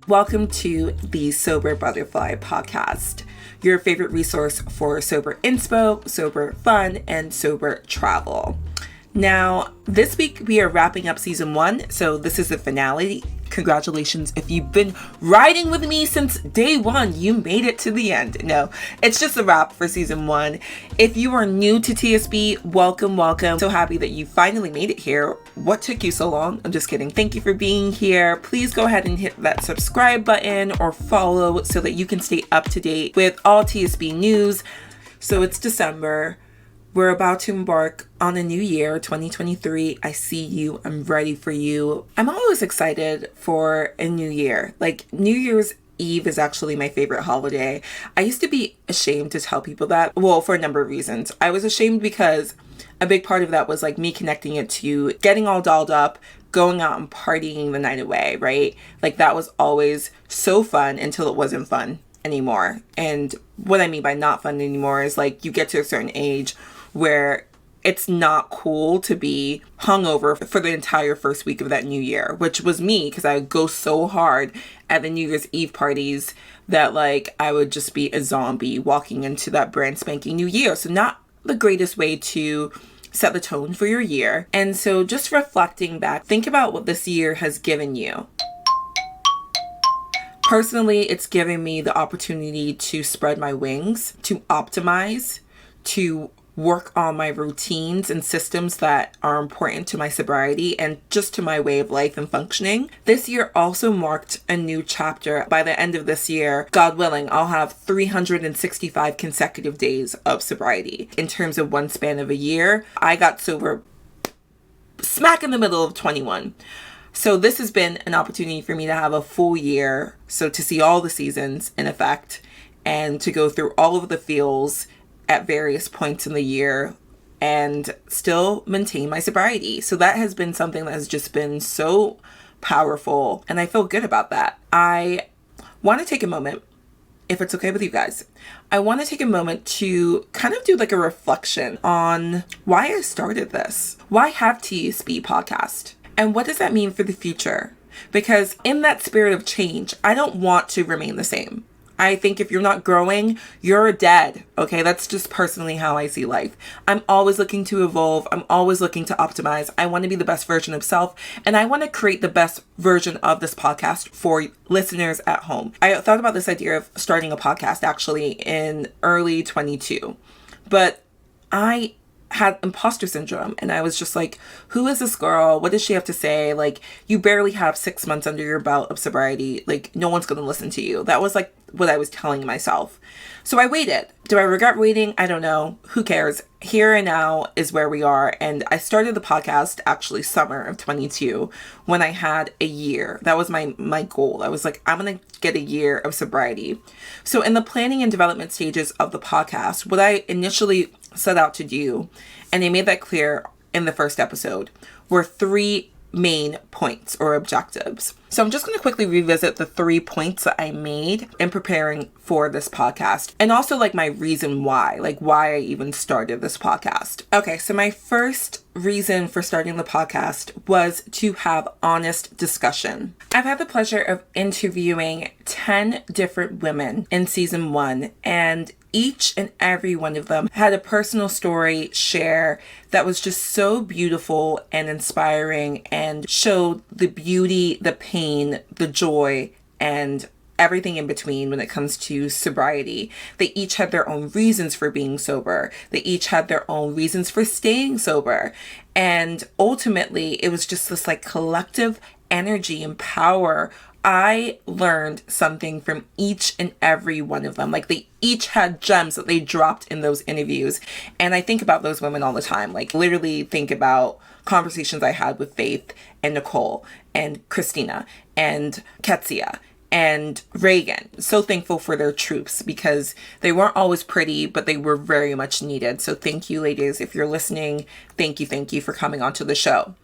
Welcome to the Sober Butterfly podcast, your favorite resource for sober inspo, sober fun, and sober travel. Now, this week we are wrapping up season 1, so this is the finale. Congratulations if you've been riding with me since day 1, you made it to the end. No, it's just a wrap for season 1. If you are new to TSB, welcome. So happy that you finally made it here. What took you so long? I'm just kidding. Thank you for being here. Please go ahead and hit that subscribe button or follow so that you can stay up to date with all TSB news. So it's December. We're about to embark on a new year, 2023. I see you. I'm ready for you. I'm always excited for a new year. Like, New Year's Eve is actually my favorite holiday. I used to be ashamed to tell people that. Well, for a number of reasons. I was ashamed because a big part of that was like me connecting it to getting all dolled up, going out and partying the night away, right? Like, that was always so fun until it wasn't fun anymore. And what I mean by not fun anymore is like you get to a certain age where it's not cool to be hungover for the entire first week of that new year, which was me because I would go so hard at the New Year's Eve parties that like I would just be a zombie walking into that brand spanking new year. So not the greatest way to set the tone for your year. And so just reflecting back, think about what this year has given you. Personally, it's given me the opportunity to spread my wings, to optimize, to work on my routines and systems that are important to my sobriety and just to my way of life and functioning. This year also marked a new chapter. By the end of this year, God willing, I'll have 365 consecutive days of sobriety. In terms of one span of a year, I got sober smack in the middle of 21. So this has been an opportunity for me to have a full year, so to see all the seasons in effect and to go through all of the feels at various points in the year and still maintain my sobriety. So that has been something that has just been so powerful, and I feel good about that. I want to take a moment, if it's okay with you guys, I want to take a moment to kind of do like a reflection on why I started this. Why have TSB podcast? And what does that mean for the future? Because in that spirit of change, I don't want to remain the same. I think if you're not growing, you're dead. Okay, that's just personally how I see life. I'm always looking to evolve. I'm always looking to optimize. I want to be the best version of self, and I want to create the best version of this podcast for listeners at home. I thought about this idea of starting a podcast actually in early 22, but I had imposter syndrome, and I was just like, who is this girl? What does she have to say? Like, you barely have 6 months under your belt of sobriety. Like, no one's going to listen to you. That was like what I was telling myself. So I waited. Do I regret waiting? I don't know. Who cares? Here and now is where we are. And I started the podcast actually summer of 22 when I had a year. That was my goal. I was like, I'm going to get a year of sobriety. So in the planning and development stages of the podcast, what I initially set out to do, and I made that clear in the first episode, were 3 main points or objectives. So I'm just going to quickly revisit the 3 points that I made in preparing for this podcast, and also like my reason why, like why I even started this podcast. Okay, so my first reason for starting the podcast was to have honest discussion. I've had the pleasure of interviewing 10 different women in season 1, and each and every one of them had a personal story share that was just so beautiful and inspiring and showed the beauty, the pain, the joy, and everything in between when it comes to sobriety. They each had their own reasons for being sober. They each had their own reasons for staying sober. And ultimately, it was just this like collective energy and power. I learned something from each and every one of them. Like, they each had gems that they dropped in those interviews. And I think about those women all the time. Like, literally think about conversations I had with Faith and Nicole and Christina and Ketsia and Reagan. So thankful for their troops because they weren't always pretty, but they were very much needed. So thank you, ladies. If you're listening, thank you for coming onto the show.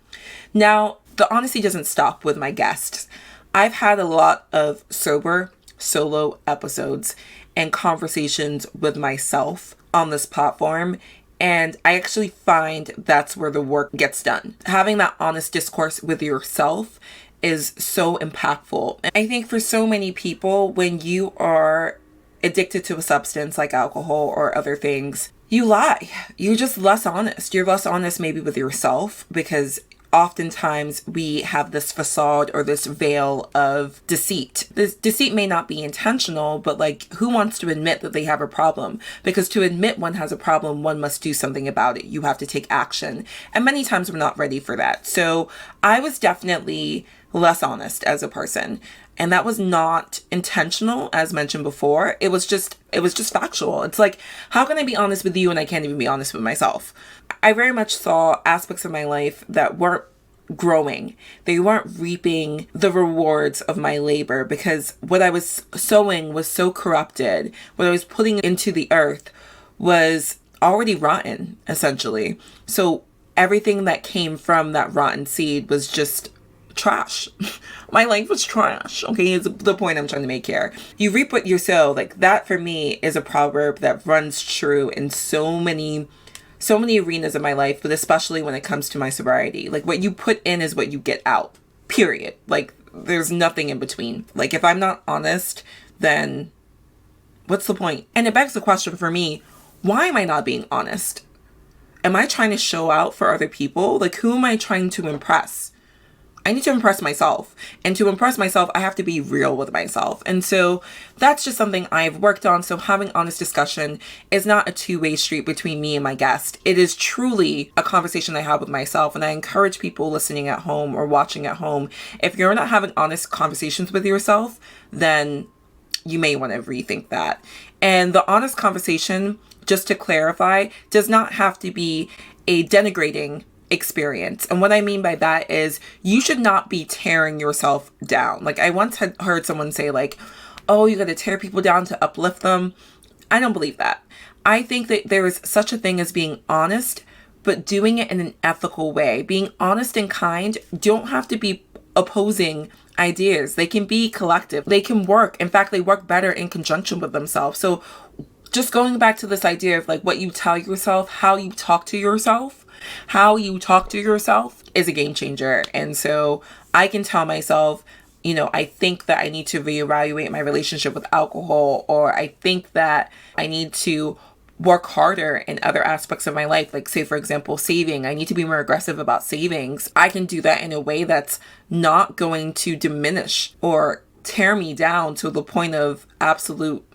Now, the honesty doesn't stop with my guests. I've had a lot of sober solo episodes and conversations with myself on this platform, and I actually find that's where the work gets done. Having that honest discourse with yourself is so impactful. And I think for so many people, when you are addicted to a substance like alcohol or other things, you lie. You're just less honest. You're less honest maybe with yourself, because oftentimes we have this facade or this veil of deceit. This deceit may not be intentional, but like, who wants to admit that they have a problem? Because to admit one has a problem, one must do something about it. You have to take action. And many times we're not ready for that. So I was definitely less honest as a person. And that was not intentional, as mentioned before. It was just factual. It's like, how can I be honest with you and I can't even be honest with myself? I very much saw aspects of my life that weren't growing. They weren't reaping the rewards of my labor, because what I was sowing was so corrupted. What I was putting into the earth was already rotten, essentially. So everything that came from that rotten seed was just trash. My life was trash. Okay, is the point I'm trying to make here. You reap what you sow. Like, that for me is a proverb that runs true in so many arenas of my life, but especially when it comes to my sobriety. Like, what you put in is what you get out. Period. Like, there's nothing in between. Like, if I'm not honest, then what's the point? And it begs the question for me, why am I not being honest? Am I trying to show out for other people? Like, who am I trying to impress? I need to impress myself. And to impress myself, I have to be real with myself. And so that's just something I've worked on. So having honest discussion is not a two-way street between me and my guest. It is truly a conversation I have with myself. And I encourage people listening at home or watching at home, if you're not having honest conversations with yourself, then you may want to rethink that. And the honest conversation, just to clarify, does not have to be a denigrating experience. And what I mean by that is, you should not be tearing yourself down. Like, I once had heard someone say, like, oh, you got to tear people down to uplift them. I don't believe that. I think that there is such a thing as being honest, but doing it in an ethical way. Being honest and kind don't have to be opposing ideas. They can be collective. They can work. In fact, they work better in conjunction with themselves. So just going back to this idea of like what you tell yourself, how you talk to yourself is a game changer. And so I can tell myself, I think that I need to reevaluate my relationship with alcohol, or I think that I need to work harder in other aspects of my life. Like, say, for example, saving. I need to be more aggressive about savings. I can do that in a way that's not going to diminish or tear me down to the point of absolute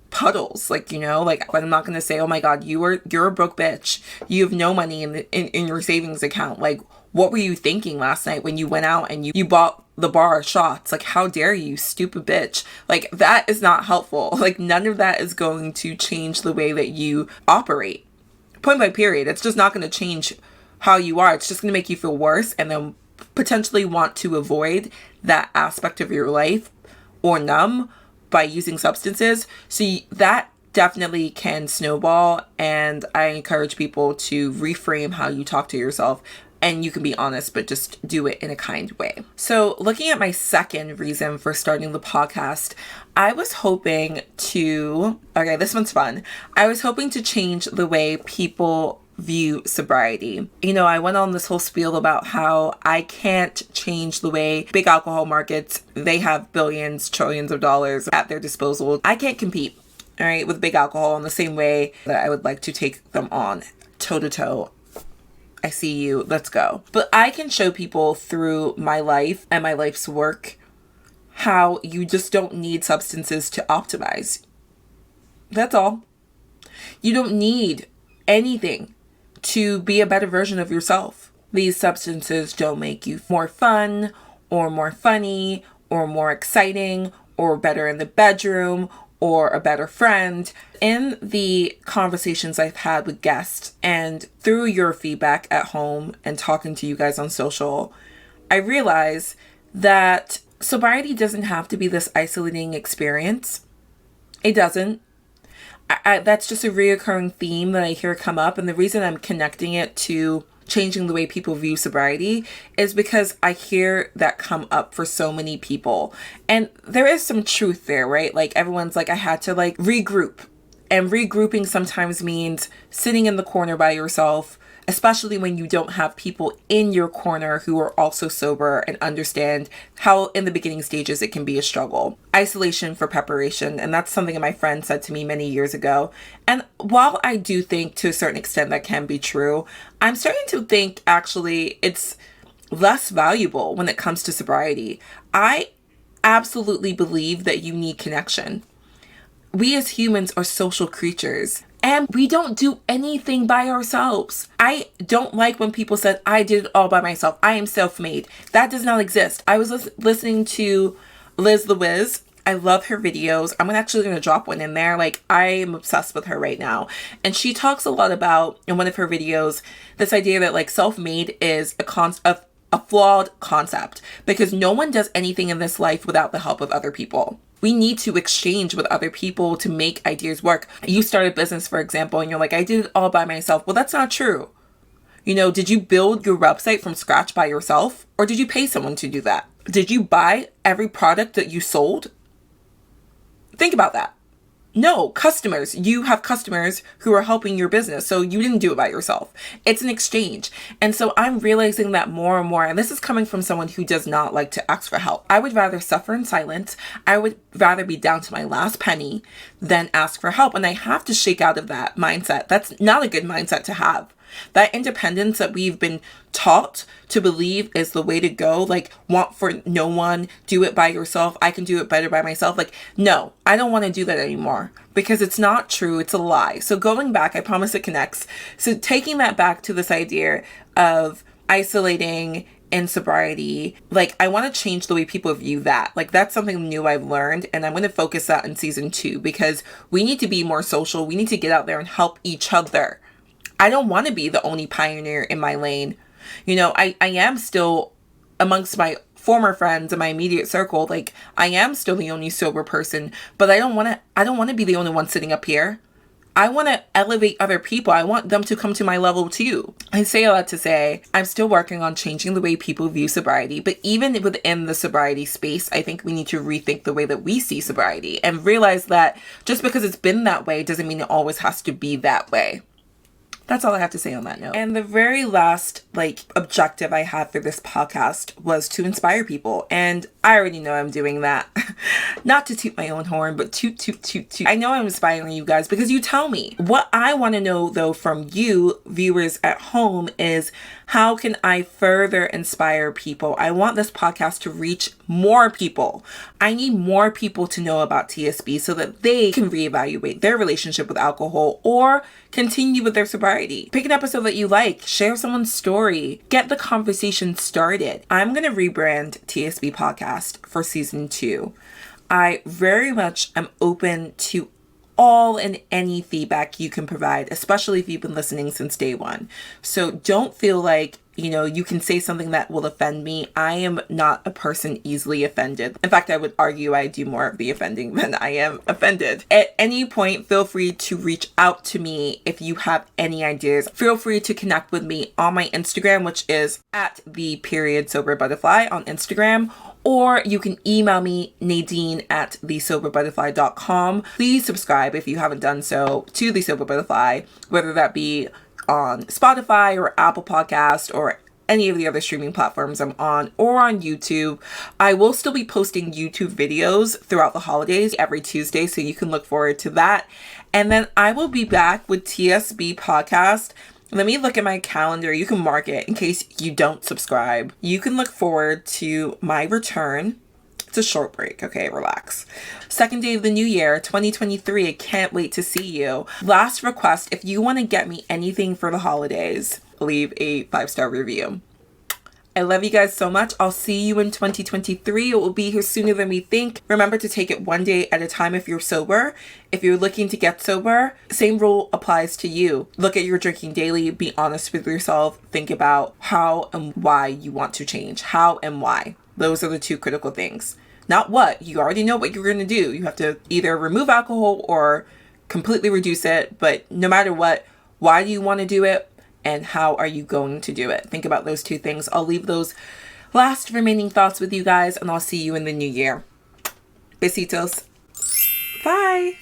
puddles. Like, but I'm not going to say, oh my God, you're a broke bitch. You have no money in your savings account. Like, what were you thinking last night when you went out and you bought the bar of shots? Like, how dare you, stupid bitch? Like, that is not helpful. Like, none of that is going to change the way that you operate. Point blank period. It's just not going to change how you are. It's just going to make you feel worse, and then potentially want to avoid that aspect of your life or numb by using substances. So that definitely can snowball, and I encourage people to reframe how you talk to yourself. And you can be honest, but just do it in a kind way. So looking at my second reason for starting the podcast, I was hoping to, okay, this one's fun. I was hoping to change the way people view sobriety. I went on this whole spiel about how I can't change the way big alcohol markets, they have billions, trillions of dollars at their disposal. I can't compete, all right, with big alcohol in the same way that I would like to take them on toe to toe. I see you, let's go. But I can show people through my life and my life's work how you just don't need substances to optimize. That's all. You don't need anything to be a better version of yourself. These substances don't make you more fun or more funny or more exciting or better in the bedroom or a better friend. In the conversations I've had with guests and through your feedback at home and talking to you guys on social, I realize that sobriety doesn't have to be this isolating experience. It doesn't. That's just a reoccurring theme that I hear come up. And the reason I'm connecting it to changing the way people view sobriety is because I hear that come up for so many people. And there is some truth there, right? Like, everyone's like, I had to regroup. And regrouping sometimes means sitting in the corner by yourself, especially when you don't have people in your corner who are also sober and understand how in the beginning stages it can be a struggle. Isolation for preparation. And that's something that my friend said to me many years ago. And while I do think to a certain extent that can be true, I'm starting to think actually it's less valuable when it comes to sobriety. I absolutely believe that you need connection. We as humans are social creatures. And we don't do anything by ourselves. I don't like when people said, I did it all by myself. I am self-made. That does not exist. I was listening to Liz the Wiz. I love her videos. I'm actually going to drop one in there. Like, I am obsessed with her right now. And she talks a lot about, in one of her videos, this idea that like self-made is a flawed concept, because no one does anything in this life without the help of other people. We need to exchange with other people to make ideas work. You start a business, for example, and you're like, I did it all by myself. Well, that's not true. You know, did you build your website from scratch by yourself? Or did you pay someone to do that? Did you buy every product that you sold? Think about that. No, customers. You have customers who are helping your business. So you didn't do it by yourself. It's an exchange. And so I'm realizing that more and more, and this is coming from someone who does not like to ask for help. I would rather suffer in silence. I would rather be down to my last penny than ask for help. And I have to shake out of that mindset. That's not a good mindset to have. That independence that we've been taught to believe is the way to go, like want for no one, do it by yourself, I can do it better by myself. Like, no, I don't want to do that anymore because it's not true. It's a lie. So going back, I promise it connects. So taking that back to this idea of isolating in sobriety, like I want to change the way people view that. Like that's something new I've learned, and I'm going to focus that in season 2 because we need to be more social. We need to get out there and help each other. I don't want to be the only pioneer in my lane. You know, I am still amongst my former friends in my immediate circle. Like I am still the only sober person, but I don't want to be the only one sitting up here. I want to elevate other people. I want them to come to my level too. I say a lot to say I'm still working on changing the way people view sobriety, but even within the sobriety space, I think we need to rethink the way that we see sobriety and realize that just because it's been that way doesn't mean it always has to be that way. That's all I have to say on that note. And the very last objective I had for this podcast was to inspire people. And I already know I'm doing that. Not to toot my own horn, but toot. I know I'm inspiring you guys because you tell me. What I want to know though from you viewers at home is how can I further inspire people? I want this podcast to reach more people. I need more people to know about TSB so that they can reevaluate their relationship with alcohol or continue with their sobriety. Pick an episode that you like, share someone's story, get the conversation started. I'm going to rebrand TSB Podcast for season 2. I very much am open to all and any feedback you can provide, especially if you've been listening since day one. So don't feel like, you can say something that will offend me. I am not a person easily offended. In fact, I would argue I do more of the offending than I am offended. At any point, feel free to reach out to me if you have any ideas. Feel free to connect with me on my Instagram, which is @the_sober_butterfly on Instagram. Or you can email me, nadine@thesoberbutterfly.com. Please subscribe if you haven't done so to The Sober Butterfly, whether that be on Spotify or Apple Podcast or any of the other streaming platforms I'm on, or on YouTube. I will still be posting YouTube videos throughout the holidays every Tuesday, so you can look forward to that. And then I will be back with TSB Podcast. Let me look at my calendar. You can mark it in case you don't subscribe. You can look forward to my return. It's a short break, okay? Relax. Second day of the new year, 2023. I can't wait to see you. Last request, if you want to get me anything for the holidays, leave a 5-star review. I love you guys so much. I'll see you in 2023. It will be here sooner than we think. Remember to take it one day at a time if you're sober. If you're looking to get sober, same rule applies to you. Look at your drinking daily. Be honest with yourself. Think about how and why you want to change. How and why. Those are the 2 critical things. Not what. You already know what you're going to do. You have to either remove alcohol or completely reduce it. But no matter what, why do you want to do it? And how are you going to do it? Think about those 2 things. I'll leave those last remaining thoughts with you guys, and I'll see you in the new year. Besitos. Bye.